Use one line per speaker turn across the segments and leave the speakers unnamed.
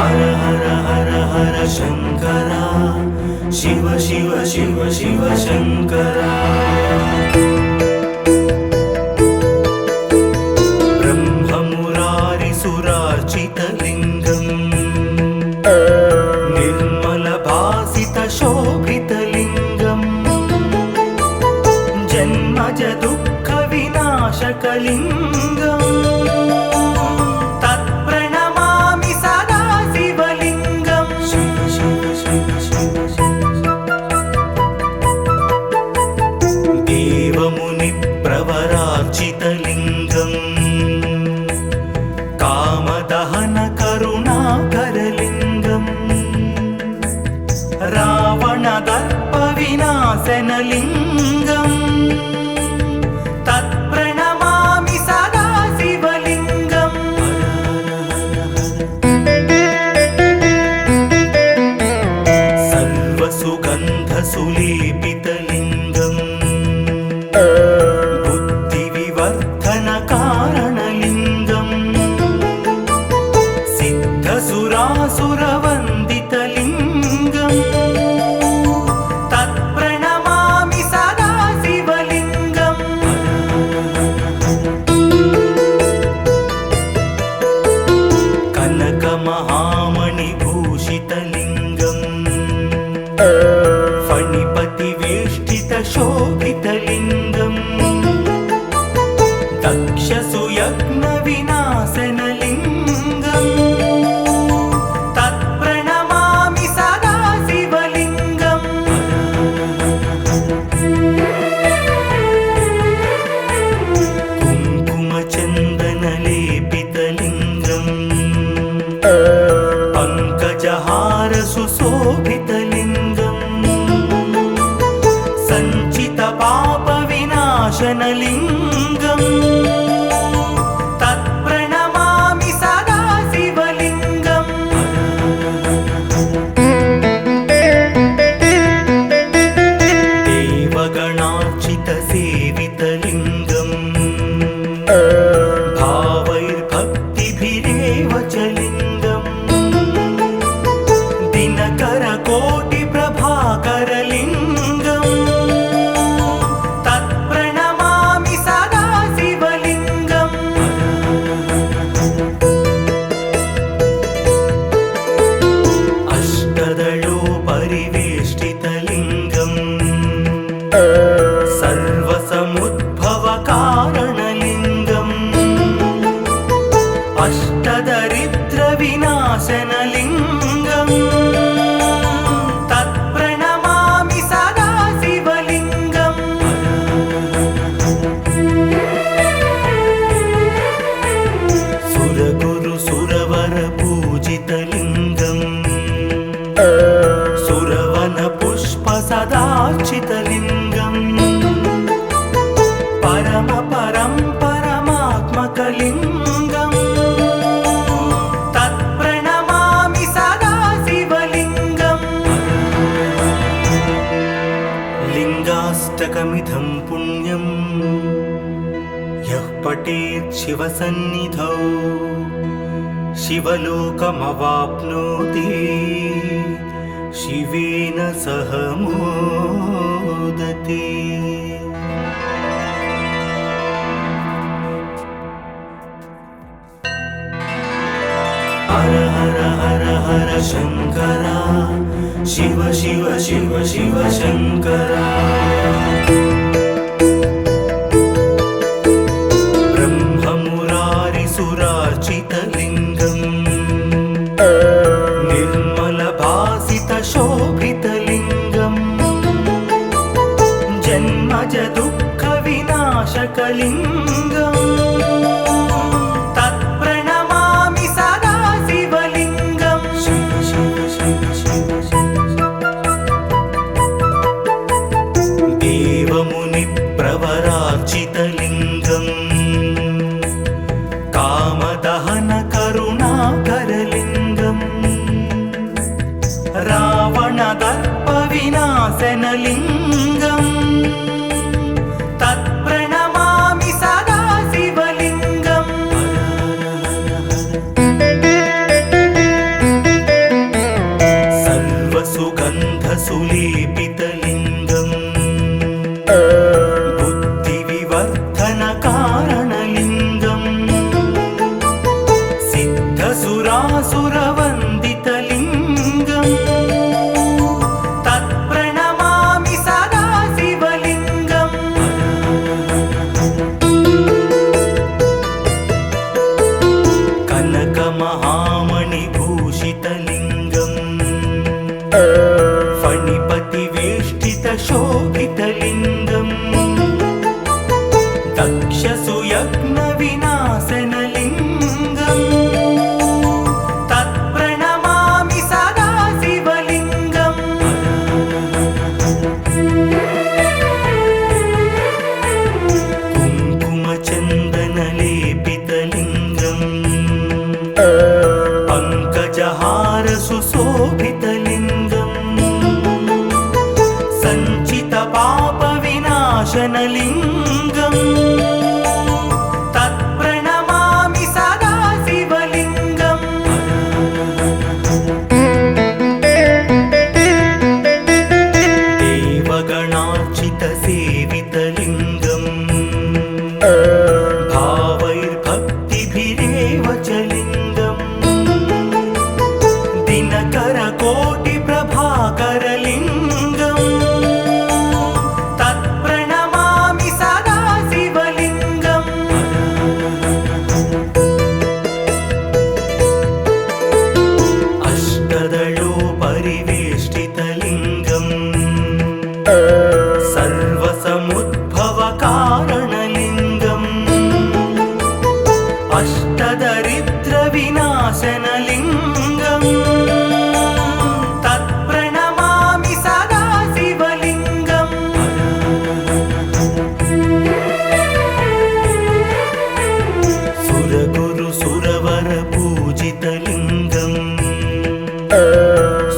हर हर हर हर शंकरा शिव शिव शिव शिव शंकरा ब्रह्ममुरारिसुरार्चितलिङ्गम् निर्मलभासितशोभितलिङ्गम् जन्मज दुःखविनाशकलिङ्गम् तत्प्रणमामि सदा शिवलिङ्गम् शिव शिव शिव शिव देवमुनिप्रवरार्चितलिङ्गम् कामदहन करुणाकरलिङ्गम् रावणदर्पविनाशनलिङ्गम् तत्प्रणमामि सदा शिवलिङ्गम् सर्वसुगन्धसुलेपितलिङ्गम् बुद्धिविवर्धनकारणलिङ्गम् सिद्धसुरासुरवन्दितलिङ्गम् तत्प्रणमामि सदा शिवलिङ्गम् कनकमहामणिभूषितलिङ्गम् फणिपतिवेष्टितशोभितलिङ्गम् दक्षसुयज्ञविनाशनलिङ्गम् तत्प्रणमामि सदा शिवलिङ्गम् कुङ्कुमचन्दनलेपितलिङ्गम् पङ्कजहारसुशोभितलिङ्गम् सञ्चितपापविनाशनलिङ्गम् तत्प्रणमामि सदा शिवलिङ्गम् देवगणार्चितसेवितलिङ्गम् भावैर्भक्तिभिरेव च लिङ्गम् दिनकरकोटिप्रभाकरलिङ्गम् तत्प्रणमामि सदा शिवलिङ्गम् अष्टदलोपरिवेष्टितलिङ्गम् सर्वसमुद्भवकारणलिङ्गम् अष्टदरिद्रविनाशनलिङ्गम् तत्प्रणमामि सदा शिवलिङ्गम् सुरगुरुसुरवरपूजितलिङ्गम् सुरवनपुष्पसदार्चितलिङ्गम् परमात्मकलिङ्गम् तत्प्रणमामि सदा शिवलिङ्गम् लिङ्गाष्टकमिदं पुण्यम् यः पठेत् शिवसन्निधौ शिवलोकमवाप्नोति शिवेन सह मोदते। हर हर हर हर शंकरा शिव शिव शिव शिव शंकरा ब्रह्ममुरारिसुरार्चितलिङ्गम् निर्मलभासितशोभितलिङ्गम् जन्मज दुःखविनाशकलिङ्गम् तत्प्रणमामि सदा शिवलिङ्गम् शिव शिव शिव शिव देवमुनि सिद्धसुरासुरवन्दितलिङ्गम् तत्प्रणमामि सदा शिवलिङ्गम् कनकमहामणिभूषितलिङ्गम् फणिपतिवेष्टितशोभितलिङ्गम् दक्षसुयज्ञविनाशनलिङ्गम् तत्प्रणमामि सदा शिवलिङ्गम् कुङ्कुमचन्दनलेपितलिङ्गम् पङ्कजहारसुशोभितलिङ्गम् सञ्चितपापविनाशनलिङ्गम् तत्प्रणमामि सदा शिवलिङ्गम् देवगणार्चितसेवितलिङ्गम् भावैर्भक्तिभिरेव च लिङ्गम् दिनकरकोटिप्रभाकरलिङ्गम् तत्प्रणमामि सदा शिवलिङ्गम् अष्टदलोपरिवेष्टितलिङ्गम् सर्वसमुद्भवकारणलिङ्गम् अष्टदरिद्रविनाशनलिङ्गम् तत्प्रणमामि सदा शिवलिङ्गम् सुरगुरुसुरवरपूजितलिङ्गम्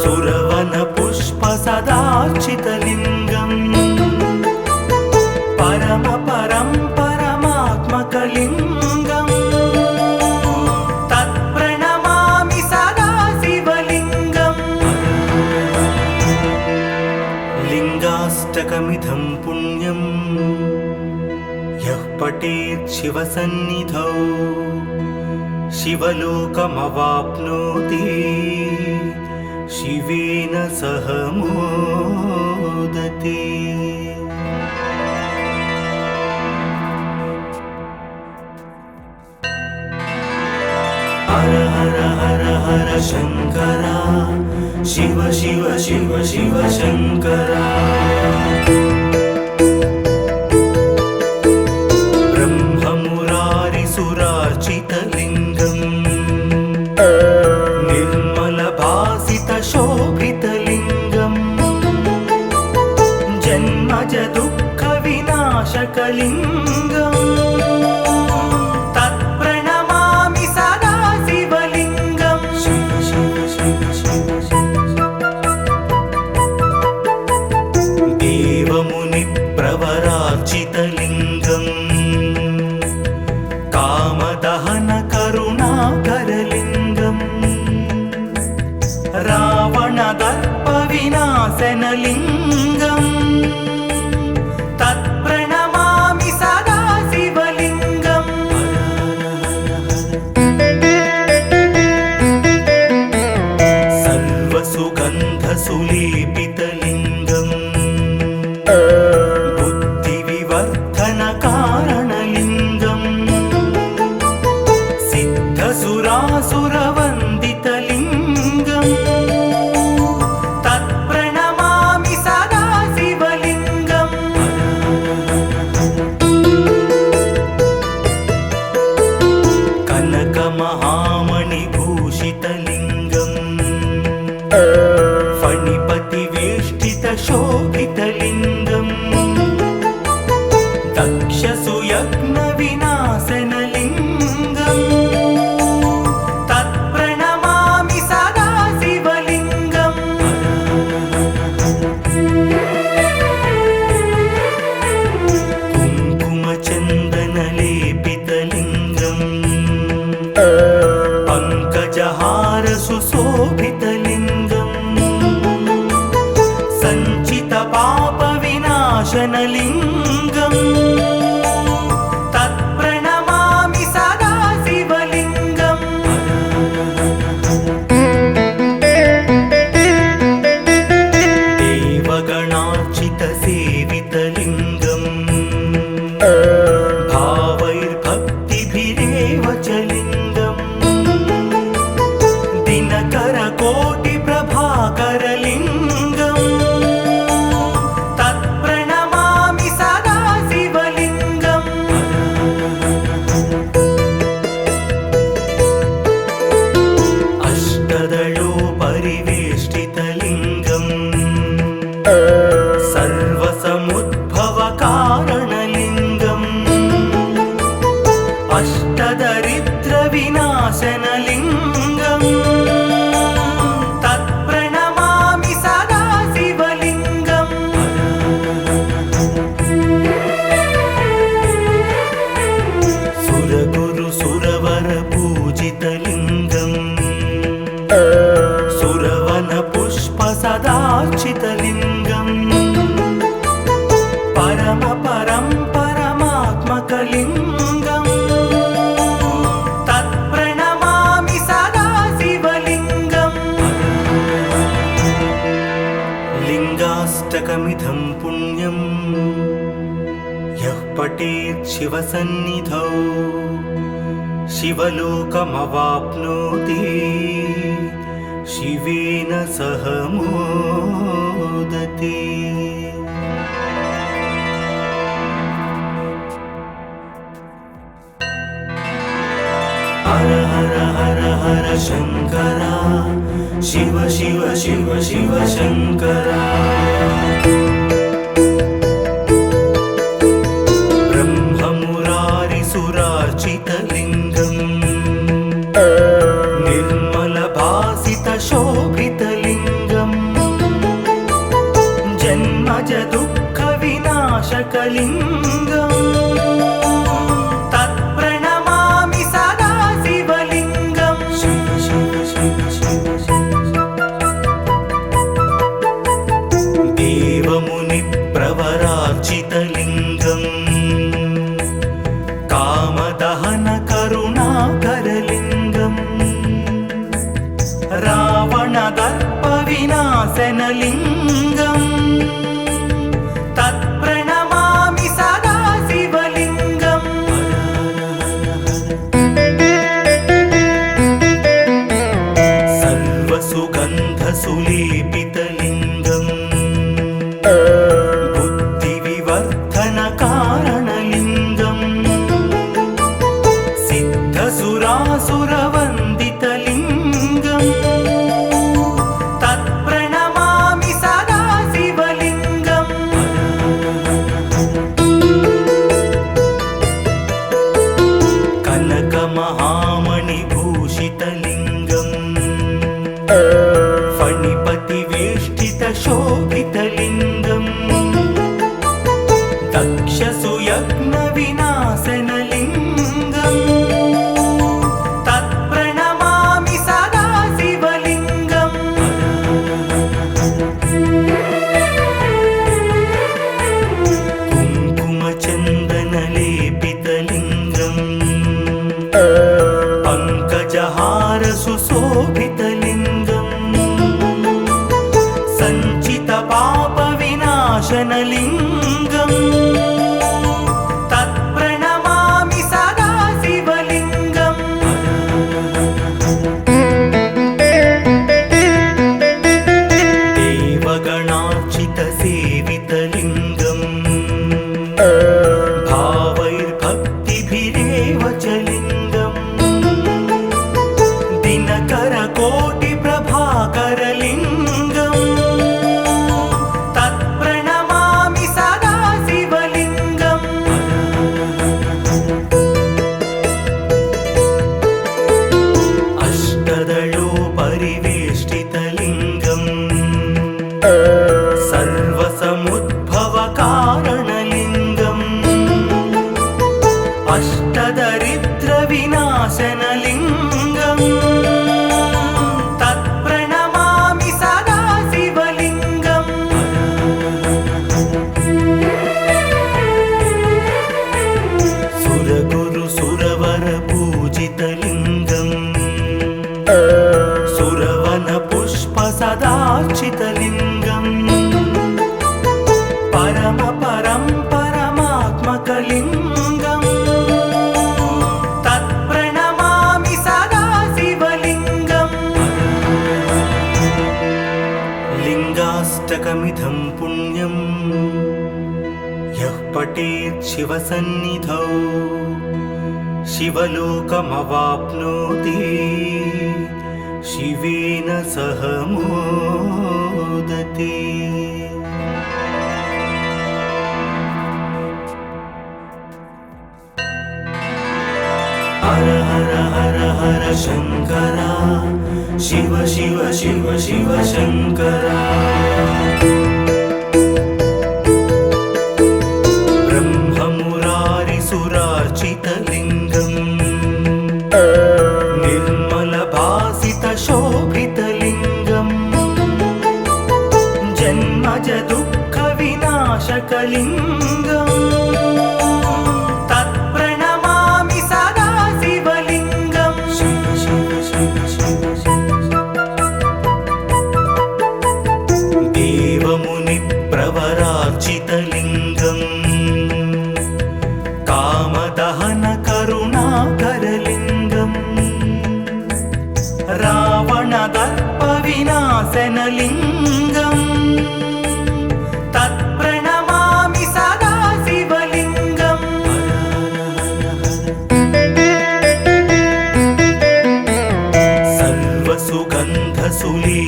सुरवनपुष्पसदार्चितलिङ्गम् परमात्मकलिङ्गम् तत्प्रणमामि सदा शिवलिङ्गम् लिङ्गाष्टकमिदं पुण्यं यः पठेत् शिवसन्निधौ शिवलोकमवाप्नोति शिवेन सह मोदते। हर हर हर हर शङ्करा शिव शिव शिव शिव शङ्करा ब्रह्ममुरारिसुरार्चितलिङ्गम् निर्मलभासितशोभितलिङ्गम् जन्मज दुःखविनाशकलिङ्गम् तत्प्रणमामि सदा शिवलिङ्गम् शिव शिव शिव शिव देवमुनिप्रवरार्चितलिङ्गम् कामदहनकरुणाकरलिङ्गम् रावणदर्पविनाशनलिङ्गम् तत्प्रणमामि सदा शिवलिङ्गम् सर्वसुगन्धसुलेपितलिङ्गम् बुद्धिविवर्धनकारणलिङ्गम् सिद्धसुरासुरवन्दितलिङ्गम् तत्प्रणमामि सदा शिवलिङ्गम् कनकमहामणिभूषितलिङ्गम् फणिपतिवेष्टितशोभितलिङ्गम् दक्षसुयज्ञविनाशनलिङ्गम् तत्प्रणमामि सदा शिवलिङ्गम् कुङ्कुमचन्दनलेपितलिङ्गम् पङ्कजहारसुशोभितलिङ्गम् सञ्चितपापविनाशनलिङ्गम् तत्प्रणमामि सदा शिवलिङ्गम् सुरवन पुष्प सदार्चितलिङ्गम् परम परं परमात्मकलिङ्गम् तत्प्रणमामि सदा शिवलिङ्गम् लिङ्गाष्टकमिदं पुण्यम् यः पठेत् शिवसन्निधौ शिवलोकमवाप्नोति शिवेन सह मोदते। हर हर हर हर शङ्करा शिव शिव शिव शिव शङ्करा ब्रह्ममुरारिसुरार्चितलिङ्गम् निर्मलभासितशोभितलिङ्गम् जन्मज दुःखविनाशकलिङ्गम् तत्प्रणमामि सदा शिवलिङ्गम् शिव शिव शिव शिव देवमुनिप्रवरार्चितलिङ्गम् कामदहन करुणाकरलिङ्गम् रावणदर्पविनाशनलिङ्गम् तत्प्रणमामि सदा शिवलिङ्गम् सर्वसुगन्धसुलेपितलिङ्गम् बुद्धिविवर्धनकारणलिङ्गम् सिद्धसुरासुरवन्दितलिङ्गम् तत्प्रणमामि सदा शिवलिङ्गम् कनकमहामणिभूषितलिङ्गम् फणिपतिवेष्टितशोभितलिङ्गम् दक्षसुयज्ञविनाशनलिङ्गम् तत्प्रणमामि सदा शिवलिङ्गम् कुङ्कुमचन्दनलेपितलिङ्गम् पङ्कजहारसुशोभितलिङ्गम् सञ्चितपापविनाशनलिङ्गम् तत्प्रणमामि सदा शिवलिङ्गम् देवगणार्चितसेवितलिङ्गम् भावैर्भक्तिभिरेव च लिङ्गम् दिनकरकोटिप्रभाकरलिङ्गम् तत्प्रणमामि सदा शिवलिङ्गम् अष्टदलोपरिवेष्टितलिङ्गम् सर्वसमुद्भवकारणलिङ्गम् अष्टदरिद्रविनाशनलिङ्गम् तत्प्रणमामि सदा शिवलिङ्गम् सुरगुरुसुरवरपूजितलिङ्गम् सुरवनपुष्पसदार्चितलिङ्गम् परम परं परमात्मकलिङ्गम् तत्प्रणमामि सदा शिवलिङ्गम् लिङ्गाष्टकमिदं पुण्यम् यः पठेत् शिवसन्निधौ शिवलोकमवाप्नोति शिवेन सह मोदते। हर हर हर हर शङ्करा शिव शिव शिव शिव शङ्करा ब्रह्ममुरारिसुरार्चितलिङ्गम् निर्मलभासितशो शोभितलिङ्गम् जन्मज दुःखविनाशकलिङ्गम् तत्प्रणमामि सदा शिवलिङ्गम् शिव शिव शिव शिव शिव देवमुनिप्रवरार्चितलिङ्गम् कामदहन करुणाकरलिङ्गम् रावणदर्पविनाशनलिङ्गम् तत्प्रणमामि सदा शिवलिङ्गम्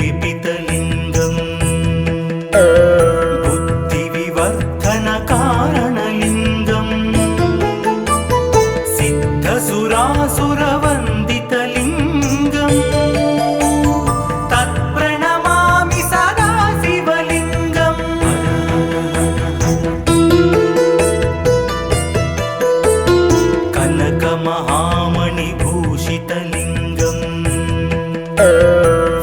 सर्वसुगन्धसुलेपितलिङ्गम् बुद्धिविवर्धनकारणलिङ्गम् सिद्धसुरासुरवन्दितलिङ्गम् तत्प्रणमामि सदा शिवलिङ्गम् कनकमहामणिभूषितलिङ्गम्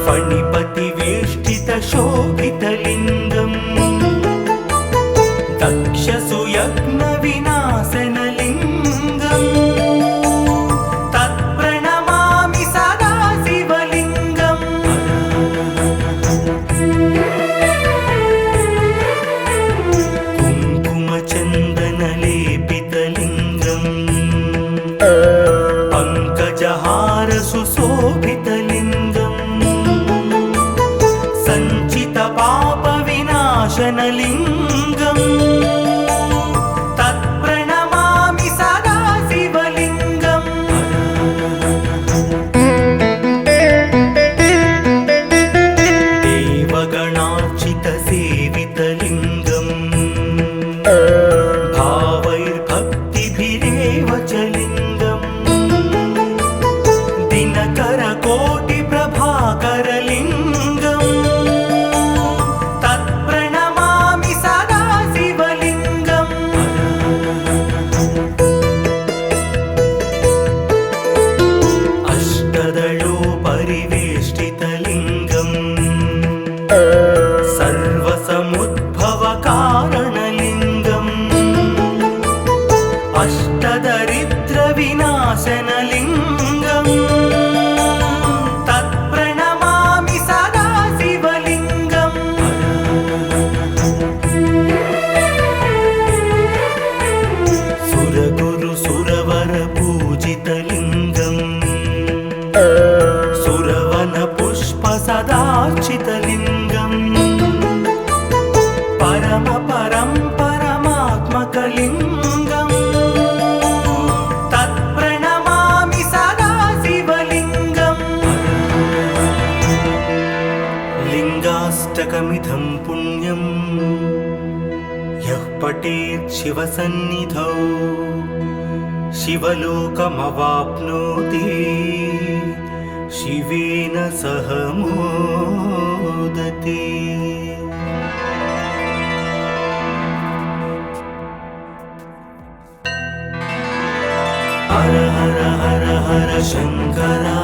फणिपतिवेष्टितशोभितलिङ्गम् दक्षसुयज्ञविनाशनलिङ्गम् तत्प्रणमामि सदा शिवलिङ्गम् कुङ्कुमचन्दनलेपितलिङ्गम् पङ्कजहारसुशोभितलिङ्गम् सञ्चितपापविनाशनलिङ्गम् तत्प्रणमामि सदा शिवलिङ्गम् देवगणार्चितसेवितलिङ्गम् भावैर्भक्तिभिरेव च लिङ्गम् दिनकरकोटिप्रभाकरलिङ्गम् तत्प्रणमामि सदा शिवलिङ्गम् अष्टदलोपरिवेष्टितलिङ्गम् सर्वसमुद्भवकारणलिङ्गम् अष्टदरिद्रविनाशनलिङ्गम् तत्प्रणमामि सदा शिवलिङ्गम् सुरगुरुसुरवरपूजितलिङ्गम् सुरवनपुष्पसदार्चितलिङ्गम् परमात्मकलिङ्गम् तत्प्रणमामि सदा शिवलिङ्गम् लिङ्गाष्टकमिदं पुण्यं यः पठेत् शिवसन्निधौ शिवलोकमवाप्नोति शिवेन सह मोदते। हर हर हर हर शङ्करा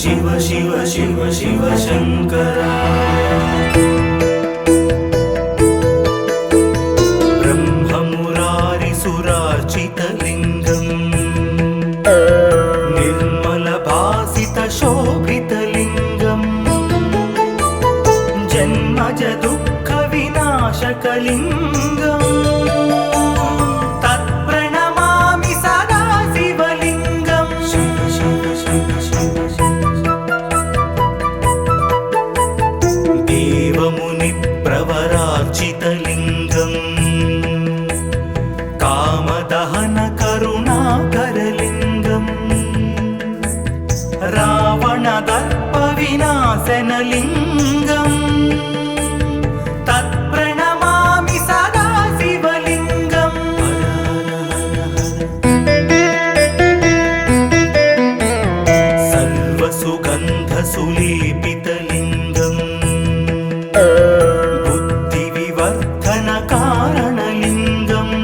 शिव शिव शिव शिव शङ्करा ब्रह्ममुरारिसुरार्चितलिङ्गम् निर्मलभासितशोभितलिङ्गम् जन्मज दुःखविनाशकलिङ्गम् तत्प्रणमामि सदा शिवलिङ्गम् शिव शिव शिव शिव देवमुनिप्रवरार्चितलिङ्गम् कामदहन करुणाकरलिङ्गम् रावणदर्पविनाशनलिङ्गम् तत्प्रणमामि सदा शिवलिङ्गम् सर्वसुगन्धसुलेपितलिङ्गम् बुद्धिविवर्धनकारणलिङ्गम्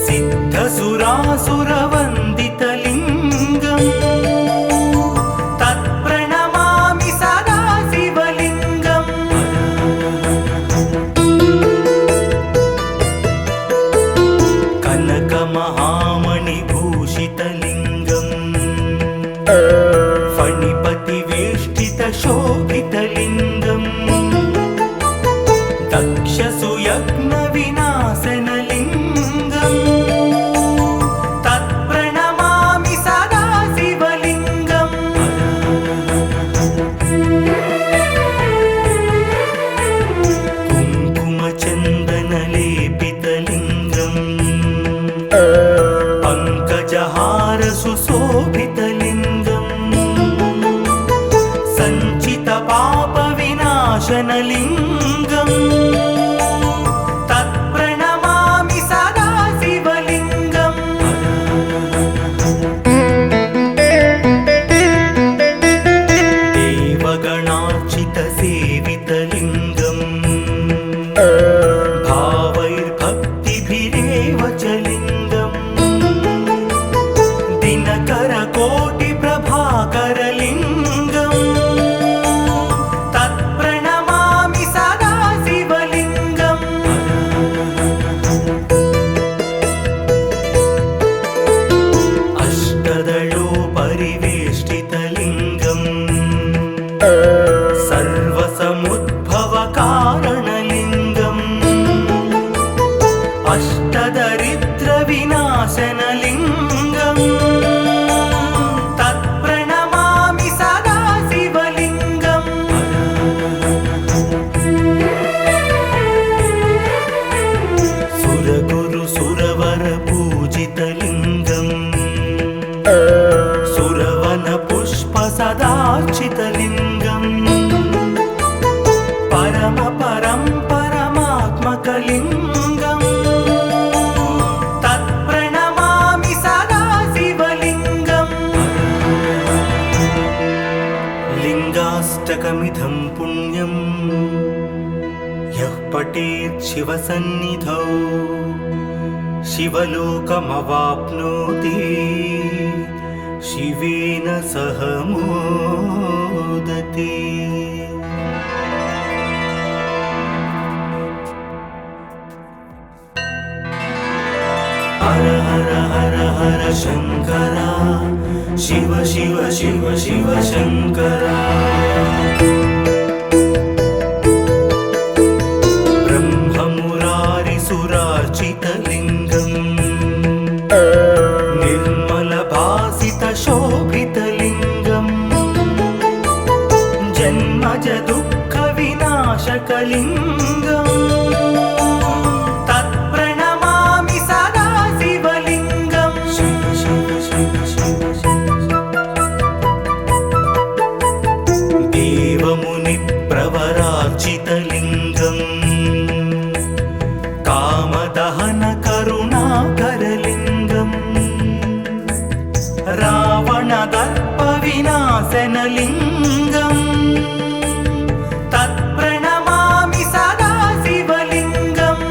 सिद्धसुरासुरवन्दितलिङ्गम् तत् फणिपतिवेष्टितशोभितलिङ्गम् दक्षसुयज्ञविनाशनलिङ्गम् तत्प्रणमामि सदा शिवलिङ्गम् कुङ्कुमचन्दनलेपितलिङ्गम् पङ्कजहार सुशोभितलिङ्गम् सञ्चितपापविनाशनलिङ्गम् तत्प्रणमामि सदा शिवलिङ्गम् देवगणार्चितसेवितलिङ्गम् भावैर्भक्तिभिरेव च लिङ्गम् दिनकरकोटिप्रभाकरलिङ्गम् तत्प्रणमामि सदा शिवलिङ्गम् अष्टदलोपरिवेष्टितलिङ्गम् सर्वसमुद्भवकारणलिङ्गम् अष्टदरिद्रविनाशनलिङ्गम् तत्प्रणमामि सदा शिवलिङ्गम् सुरगुरुसुरवरपूजितलिङ्गम् सुरवनपुष्पसदार्चितलिङ्गम् परमात्मकलिङ्गम् तत्प्रणमामि सदा शिवलिङ्गम् लिङ्गाष्टकमिदं पुण्यं यः पठेत् शिवसन्निधौ शिवलोकमवाप्नोति शिवेन सह मोदते। हर हर हर हर शङ्करा शिव शिव शिव शिव शङ्करा ब्रह्ममुरारिसुरार्चितलिङ्गम् निर्मलभासितशोभितलिङ्गम् जन्मज दुःखविनाशकलिङ्गम् तत्प्रणमामि सदा शिवलिङ्गम् शिव शिव शिव शिव देवमुनिप्रवरार्चितलिङ्गम् कामदहनकरुणाकरलिङ्गम् रावणदर्पविनाशनलिङ्गम् तत्प्रणमामि सदा शिवलिङ्गम्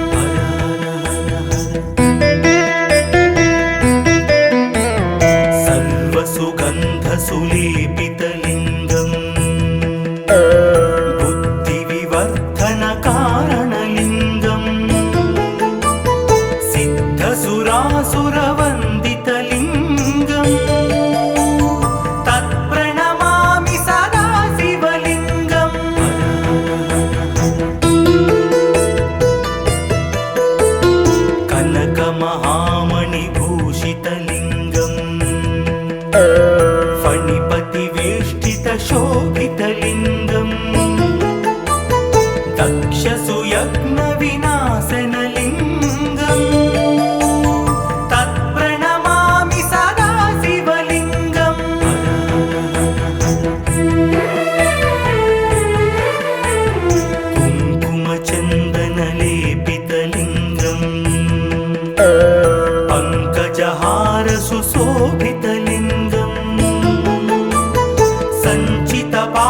सर्वसुगन्धसुलेपितलिङ्गम् बुद्धिविवर्धनकारणलिङ्गम् सिद्धसुरासुरवन्दितलिङ्गम् तत्प्रणमामि सदा शिवलिङ्गम् कनकमहामणिभूषितलिङ्गम् फणिपतिवेष्टितशोभितलिङ्गम् दक्षसुयज्ञविनाशनलिङ्गम् तत्प्रणमामि सदा शिवलिङ्गम् कुङ्कुमचन्दनलेपितलिङ्गम् पङ्कजहार सुशोभितलिङ्गम् सञ्चितपा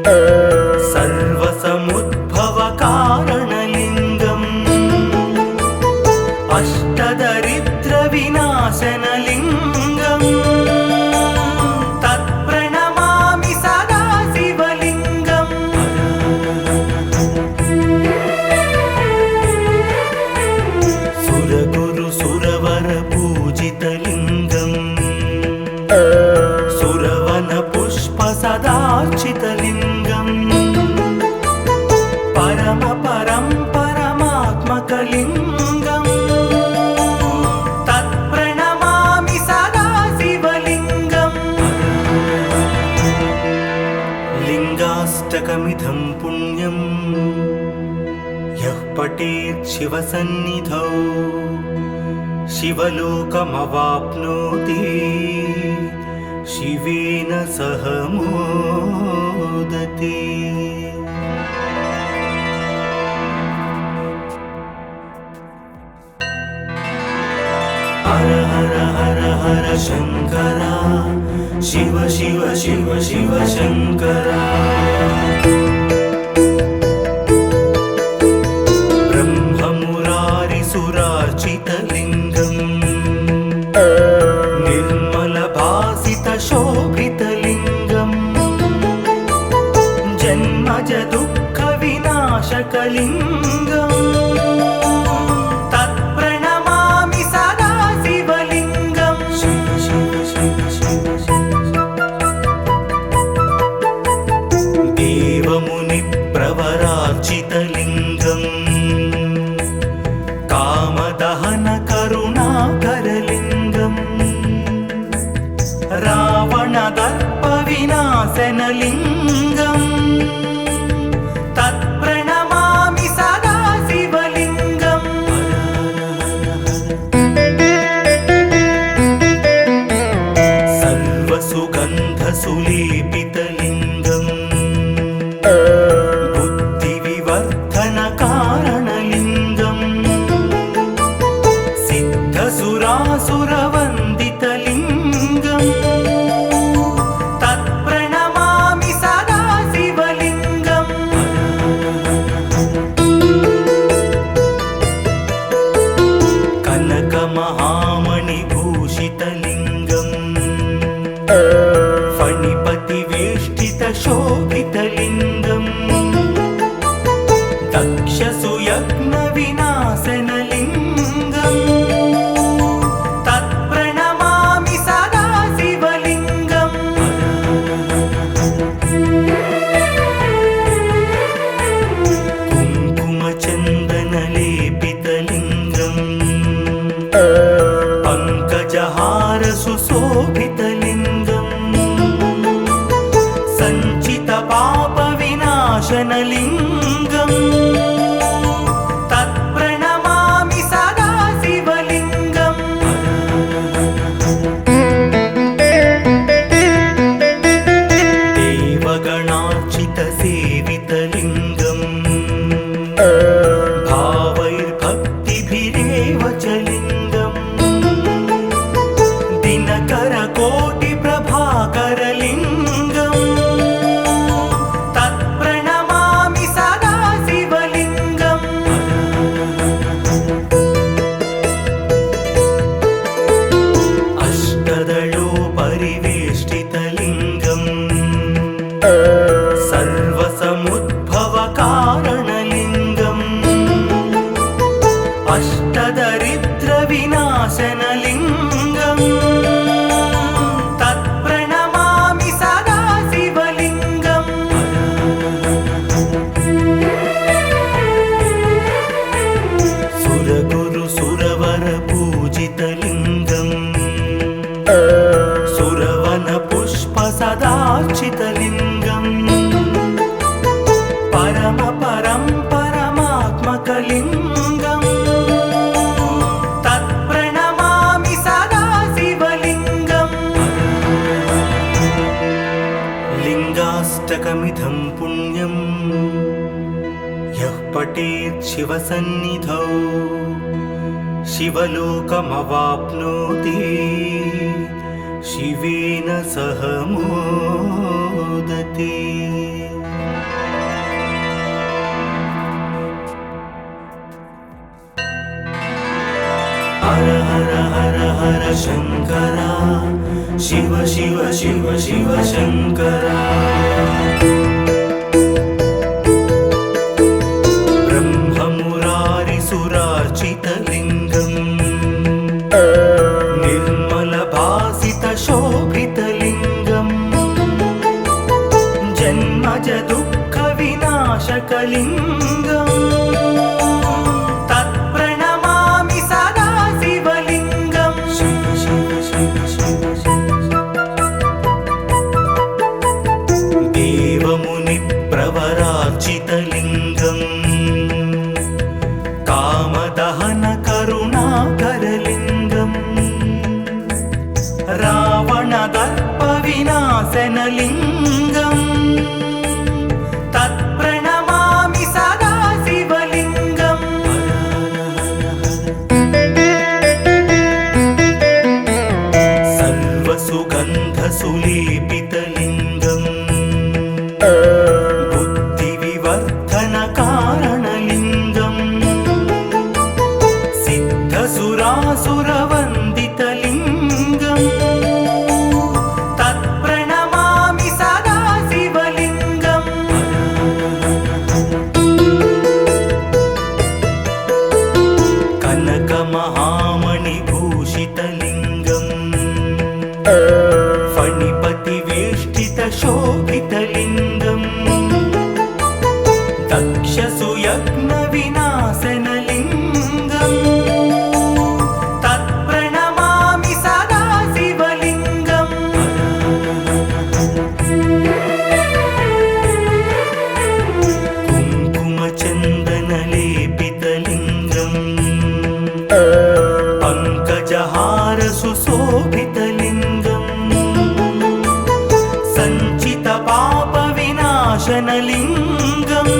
सर्वसमुद्भवकारणलिङ्गम् अष्टदरिद्रविनाशनलिङ्गम् तत्प्रणमामि सदा शिवलिङ्गम् सुरगुरु सुरवरपूजितलिङ्गम् सुरवनपुष्पसदार्चितलिङ्गम् परमपरं परमात्मकलिङ्गम् तत्प्रणमामि सदा शिवलिङ्गम् लिङ्गाष्टकमिदं पुण्यम् यः पठेत् शिवसन्निधौ शिवलोकमवाप्नोति शिवेन सह मोदते। हर हर हर हर शङ्करा शिव शिव शिव शिव शङ्करा ब्रह्ममुरारिसुरार्चितलिङ्गम् निर्मलभासितशोभितलिङ्गम् जन्मज दुःखविनाशकलिङ्गम् तत्प्रणमामि सदा शिवलिङ्गम् शिव शिव शिव शिव देवमुनिप्रवरार्चितलिङ्गम् कामदहनकरुणाकरलिङ्गम् रावणदर्पविनाशनलिङ्गम् तत्प्रणमामि सदा शिवलिङ्गम् सर्वसुगन्धसुलेपितलिङ्गम् बुद्धिविवर्धनकारणलिङ्गम् सिद्धसुरासुरवन्दितलिङ्गम् तत्प्रणमामि सदा शिवलिङ्गम् कनकमहामणिभूषितलिङ्गम् फणिपतिवेष्टितशोभितलिङ्गम् दक्षसुयज्ञविनाशनलिङ्गम् तत्प्रणमामि सदा शिवलिङ्गम् कुङ्कुमचन्दनलेपितलिङ्गम् पङ्कजहारसुशोभितलिङ्गम् सञ्चितपापविनाशनलिङ्गम् तत्प्रणमामि सदा शिवलिङ्गम् देवगणार्चितसेवितलिङ्गम् भावैर्भक्तिभिरेव च लिङ्गम् दिनकरकोटिप्रभाकरलिङ्गम् तत्प्रणमामि सदा शिवलिङ्गम् अष्टदलोपरिवेष्टितलिङ्गम् सर्वसमुद्भवकारणलिङ्गम् अष्टदरिद्रविनाशनलिङ्गम् तत्प्रणमामि सदा शिवलिङ्गम् सुरगुरु सुरवरपूजितलिङ्गम् सुरवनपुष्पसदार्चितलिङ्गम् परमपरं परमात्मकलिङ्गम् तत्प्रणमामि सदा शिवलिङ्गम् लिङ्गाष्टकमिदं पुण्यम् यः पठेत् शिवसन्निधौ शिवलोकमवाप्नोति शिवेन सह मोदते। शङ्करा शिव शिव शिव शिव शङ्करा ब्रह्ममुरारिसुरार्चितलिङ्गम् निर्मलभासितशोभितलिङ्गम् जन्मज दुःखविनाशकलिङ्गम् तत्प्रणमामि सदा शिवलिङ्गम् शिव शिव शिव शिव देवमुनिप्रवरार्चितलिङ्गम् कामदहनकरुणाकरलिङ्गम् रावणदर्पविनाशनलिङ्गम् तत्प्रणमामि सदा शिवलिङ्गम् सर्वसुगन्धसुलेपितलिङ्गम् बुद्धिविवर्धनकारणलिङ्गम् सिद्धसुरासुरवन्दितलिङ्गम् तत्प्रणमामि सदा शिवलिङ्गम् कनकमहामणिभूषितलिङ्गम् फणिपतिवेष्टितशोभितलिङ्गम् दक्षसुयज्ञविनाशनलिङ्गम् तत्प्रणमामि सदा शिवलिङ्गम् कुङ्कुमचन्दनलेपितलिङ्गम् पङ्कजहारसुशोभितलिङ्गम् सञ्चितपापविनाशनलिङ्गम्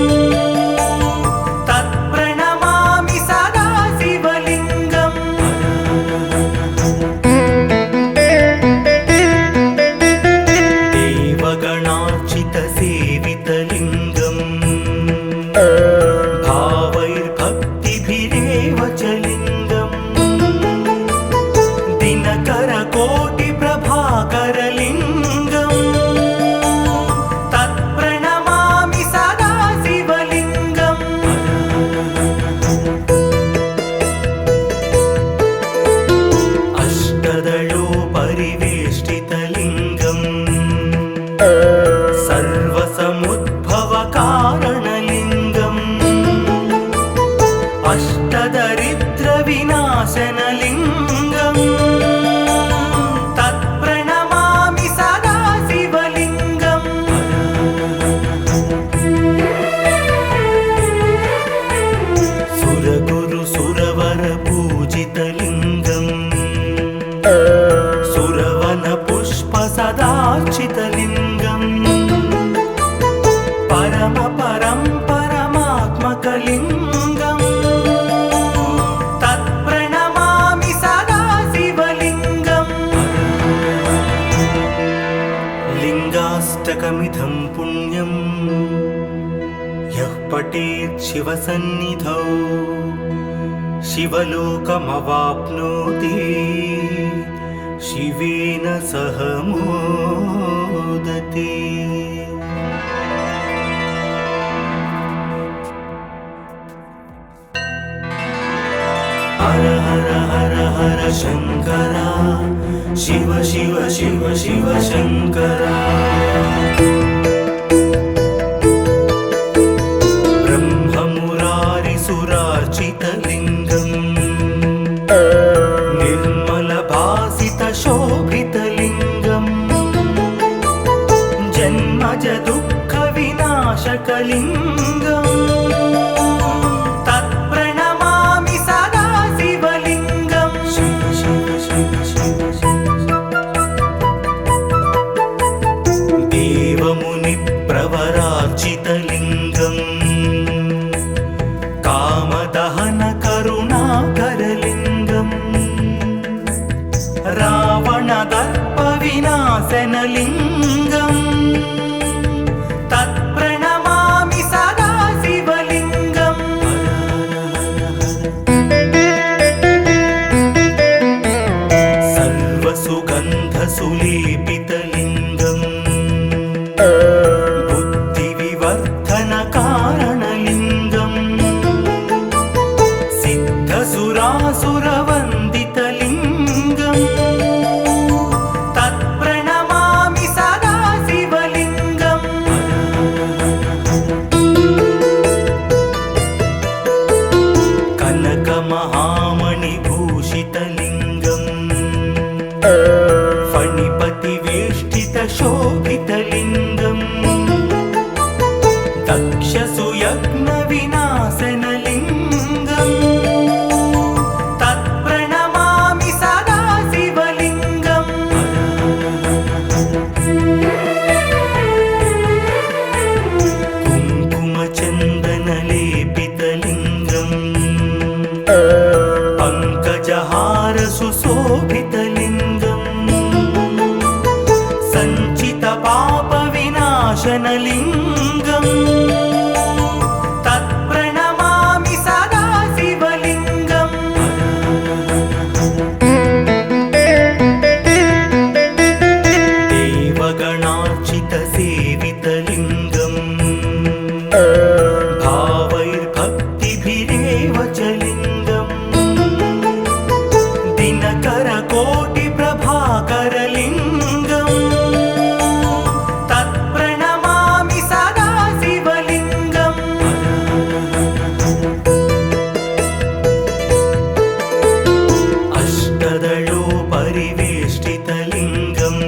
तत्प्रणमामि सदा शिवलिङ्गम् देवगणार्चितसेवितलिङ्गम् भावैर्भक्तिभिरेव च लिङ्गम् दिनकरकोटिप्रभाकरलिङ्गम् तत्प्रणमामि सदा शिवलिङ्गम् अष्टदलोपरिवेष्टितलिङ्गम् सर्वसमुद्भवकारणलिङ्गम् अष्टदरिद्रविनाशनलिङ्गम् तत्प्रणमामि सदा शिवलिङ्गम् सुरगुरुसुरवरपूजितलिङ्गम् सुरवनपुष्पसदार्चितलिङ्गम् परमात्मकलिङ्गम् तत्प्रणमामि सदा शिवलिङ्गम् लिङ्गाष्टकमिदं पुण्यं यः पठेत् शिवसन्निधौ शिवलोकमवाप्नोति शिवेन सह मोदते हर हर हर हर शङ्करा शिव शिव शिव शिव शङ्करा ब्रह्ममुरारिसुरार्चितलिङ्गम् निर्मलभासितशोभितलिङ्गम् जन्मज दुःखविनाशकलिङ्गम् तत्प्रणमामि सदा शिवलिङ्गम् शिव शिव शिव शिव देवमुनिप्रवरार्चितलिङ्गम् कामदहनकरुणाकरलिङ्गम् रावणदर्पविनाशनलिङ्गम् तत्प्रणमामि सदा शिवलिङ्गम् पापविवर्धनकारणलिङ्गम् सिद्धसुरासुरवन्दितलिङ्गम् तत्प्रणमामि सदा शिवलिङ्गम् कनकमहामणिभूषितलिङ्गम् फणिपतिवेष्टितशोभितलिङ्गम् दक्षसुयज्ञविनाशनलिङ्गम् तत्प्रणमामि सदा शिवलिङ्गम् कुङ्कुमचन्दनलेपितलिङ्गम् पङ्कजहारसुशोभितलिङ्गम् सञ्चितपापविनाशनलिङ्गम् तत्प्रणमामि सदा शिवलिङ्गम् देवगणार्चितसेवितलिङ्गम् भावैर्भक्तिभिरेव च लिङ्गम् दिनकरकोटिप्रभाकरलिङ्गम् तत्प्रणमामि सदा शिवलिङ्गम् अष्टदलोपरिवेष्टितलिङ्गम्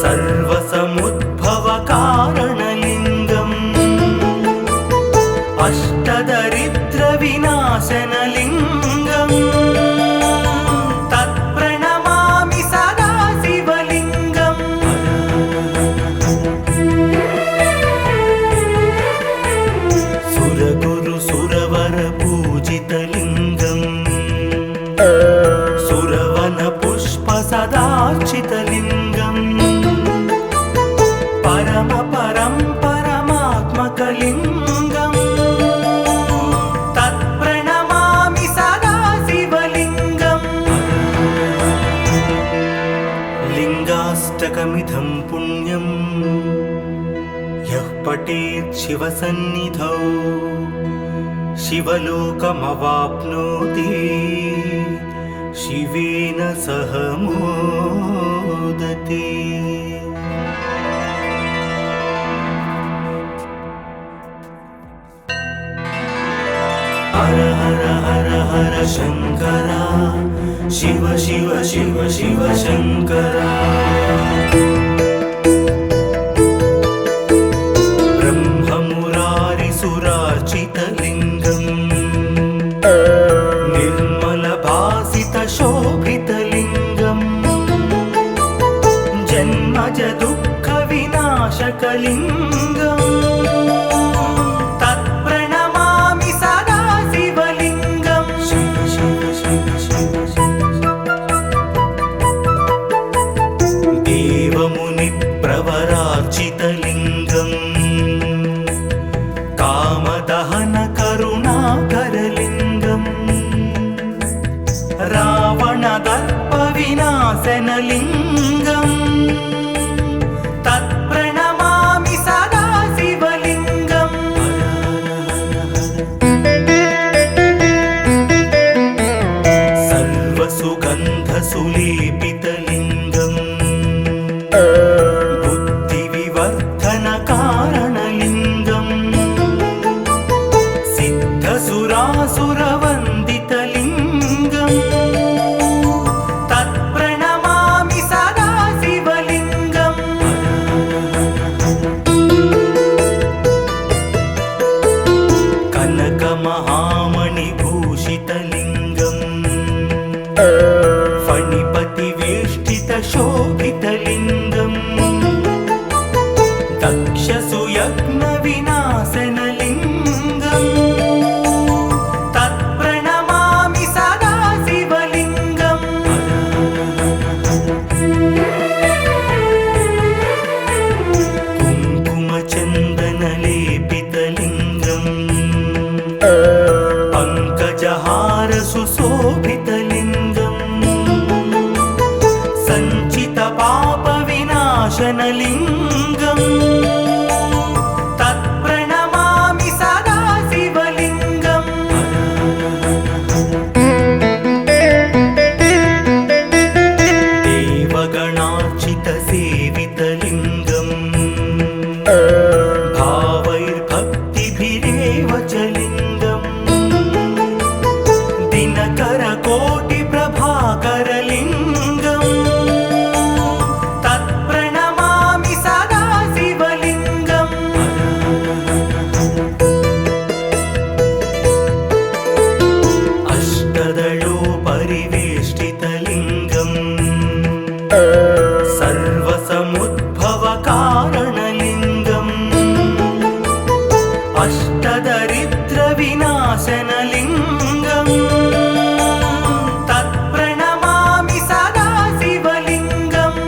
सर्वसमुद्भवकारणलिङ्गम् अष्टदरिद्रविनाशनलिङ्गम् तत्प्रणमामि सदा शिवलिङ्गम् सुरगुरुसुरवरपूजितलिङ्गम् सुरवनपुष्पसदार्चितलिङ्गम् परमात्मकलिङ्गम् तत्प्रणमामि सदा शिवलिङ्गम् लिङ्गाष्टकमिदं पुण्यम् यः पठेत् शिवसन्निधौ शिवलोकमवाप्नोति शिवेन सह मोदते। हर हर हर हर शङ्करा शिव शिव शिव शिव शङ्करा ब्रह्ममुरारिसुरार्चितलिङ्गम् निर्मलभासितशोभितलिङ्गम् जन्मज दुःखविनाशकलिङ्गम् तत्प्रणमामि सदा शिवलिङ्गम् शिव शिव शिव शिव देवमुनिप्रवरार्चितलिङ्गम् कामदहनकरुणाकरलिङ्गम् रावणदर्पविनाशनलिङ्गम् तत्प्रणमामि सदा शिवलिङ्गम् सर्वसुगन्धसुलेपितलिङ्गम् बुद्धिविवर्धनकारणलिङ्गम् सिद्धसुरासुरवन्दितलिङ्गम् तत्प्रणमामि सदा शिवलिङ्गम् कनकमहामणिभूषितलिङ्गम् फणिपतिवेष्टितशोभितलिङ्गम् दक्षसुयज्ञविनाशनलिङ्गम् तत्प्रणमामि सदा शिवलिङ्गम् कुङ्कुमचन्दनलेपितलिङ्गम् पङ्कजहारसुशोभितलिङ्गम् सञ्चितपापविनाशनलिङ्गम् भावैर्भक्तिभिरेव च लिङ्गम् दिनकरकोटिप्रभाकरलिङ्गम् तत्प्रणमामि सदा शिवलिङ्गम् अष्टदलोपरिवेष्टितलिङ्गम् सर्वसमुद्भवकारणलिङ्गम् अष्टदरिद्रविनाशनलिङ्गम् तत्प्रणमामि सदा शिवलिङ्गम्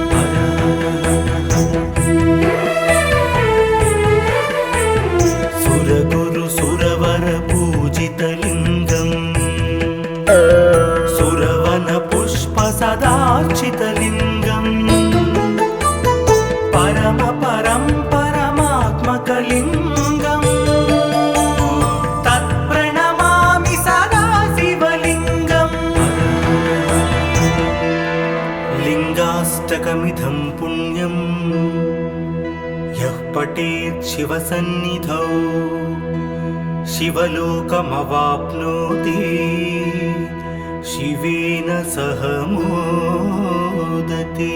सुरगुरुसुरवरपूजितलिङ्गम् सुरवनपुष्पसदार्चितलिङ्गम् परमात्मकलिङ्गम् तत्प्रणमामि सदा शिवलिङ्गम् लिङ्गाष्टकमिदं पुण्यं यः पठेत् शिवसन्निधौ शिवलोकमवाप्नोति शिवेन सह मोदते।